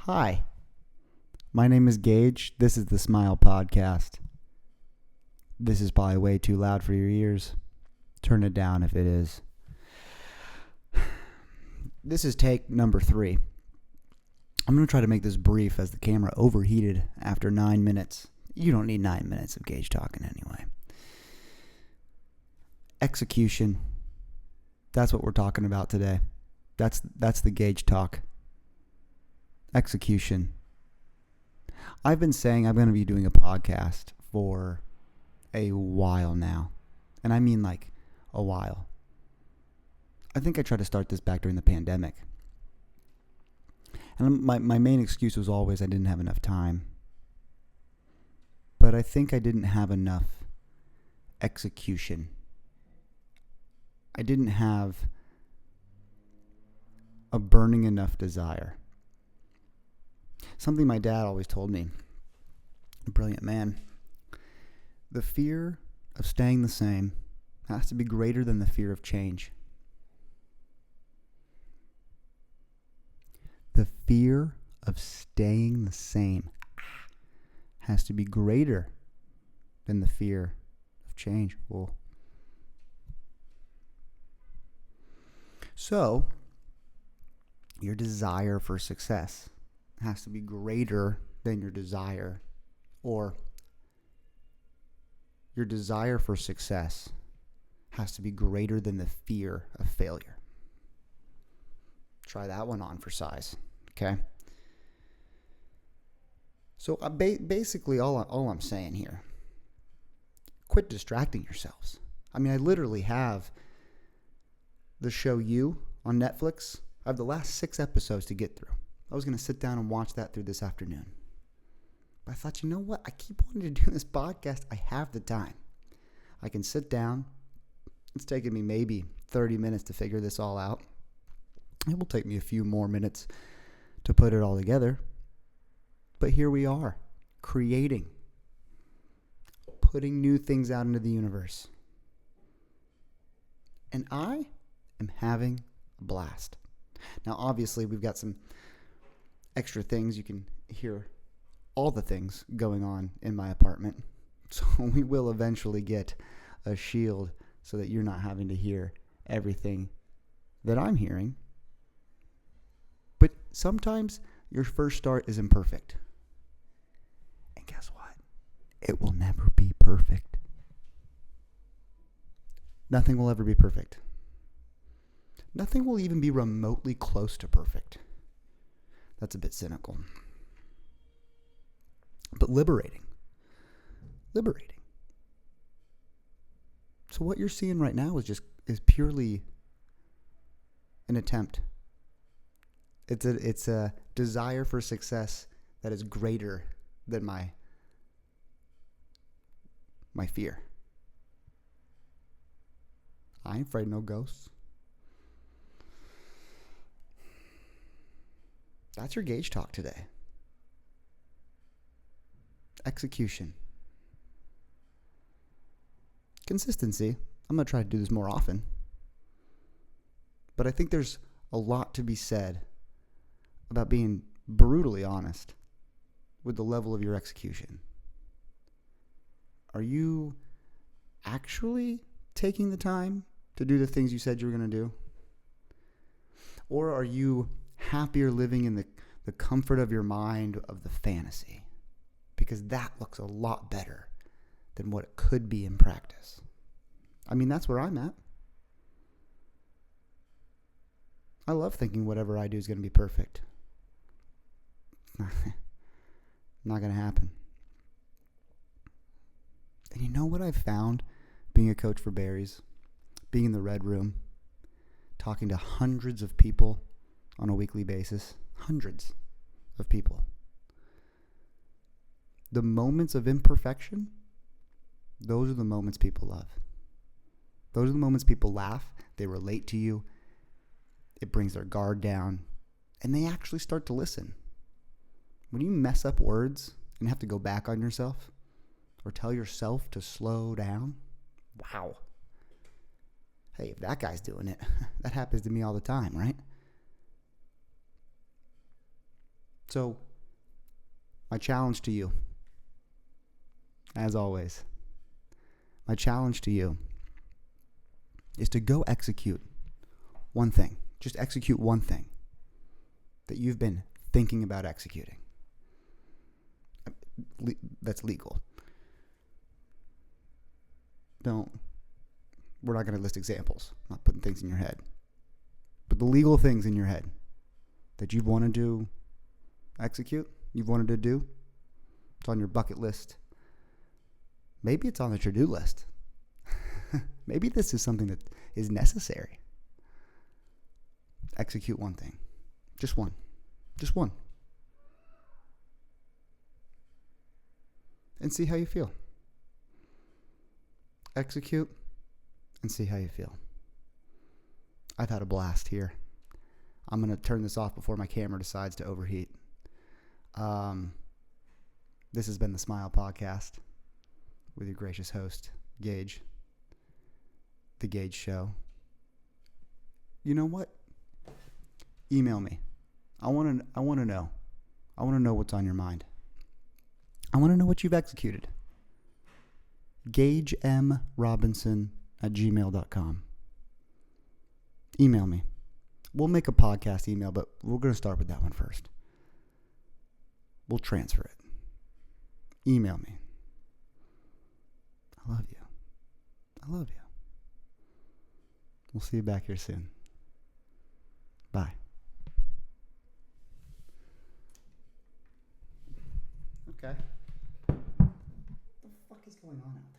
Hi, my name is Gage. This is the Smile Podcast. This is probably way too loud for your ears. Turn it down if it is. This is take number 3. I'm going to try to make this brief as the camera overheated after 9 minutes. You don't need 9 minutes of Gage talking anyway. Execution. That's what we're talking about today. That's the Gage talk. Execution. I've been saying I'm going to be doing a podcast for a while now. And I mean like a while. I think I tried to start this back during the pandemic. And my main excuse was always I didn't have enough time. But I think I didn't have enough execution. I didn't have a burning enough desire. Something my dad always told me, a brilliant man, the fear of staying the same has to be greater than the fear of change. The fear of staying the same has to be greater than the fear of change. Whoa. So, your desire for success has to be greater than your desire, or your desire for success has to be greater than the fear of failure. Try that one on for size, okay? So basically all I'm saying here, quit distracting yourselves. I mean, I literally have the show You on Netflix. I have the last 6 episodes to get through. I was going to sit down and watch that through this afternoon. But I thought, you know what? I keep wanting to do this podcast. I have the time. I can sit down. It's taken me maybe 30 minutes to figure this all out. It will take me a few more minutes to put it all together. But here we are, creating, putting new things out into the universe. And I am having a blast. Now, obviously, we've got some extra things. You can hear all the things going on in my apartment. So we will eventually get a shield so that you're not having to hear everything that I'm hearing. But sometimes your first start is imperfect. And guess what? It will never be perfect. Nothing will ever be perfect. Nothing will even be remotely close to perfect. That's a bit cynical. But liberating. Liberating. So what you're seeing right now is purely an attempt. It's a desire for success that is greater than my fear. I ain't afraid of no ghosts. That's your Gage talk today. Execution. Consistency. I'm going to try to do this more often. But I think there's a lot to be said about being brutally honest with the level of your execution. Are you actually taking the time to do the things you said you were going to do? Or are you happier living in the comfort of your mind of the fantasy? Because that looks a lot better than what it could be in practice. I mean, that's where I'm at. I love thinking whatever I do is going to be perfect. Not going to happen. And you know what I've found being a coach for Berries, being in the Red Room, talking to hundreds of people on a weekly basis, hundreds of people. The moments of imperfection, those are the moments people love. Those are the moments people laugh, they relate to you, it brings their guard down, and they actually start to listen. When you mess up words and have to go back on yourself or tell yourself to slow down, wow. Hey, if that guy's doing it, that happens to me all the time, right? So, my challenge to you, as always, my challenge to you is to go execute one thing. Just execute one thing that you've been thinking about executing. That's legal. We're not going to list examples. I'm not putting things in your head. But the legal things in your head that you've wanted to execute, you've wanted to do, it's on your bucket list. Maybe it's on the to-do list. Maybe this is something that is necessary. Execute one thing. Just one. Just one. And see how you feel. Execute and see how you feel. I've had a blast here. I'm going to turn this off before my camera decides to overheat. This has been the Smile Podcast with your gracious host, Gage. The Gage Show. You know what? Email me. I want to know. I want to know what's on your mind. I want to know what you've executed. GageMRobinson@gmail.com. Email me. We'll make a podcast email, but we're going to start with that one first. We'll transfer it. Email me. I love you. I love you. We'll see you back here soon. Bye. Okay. What the fuck is going on out there?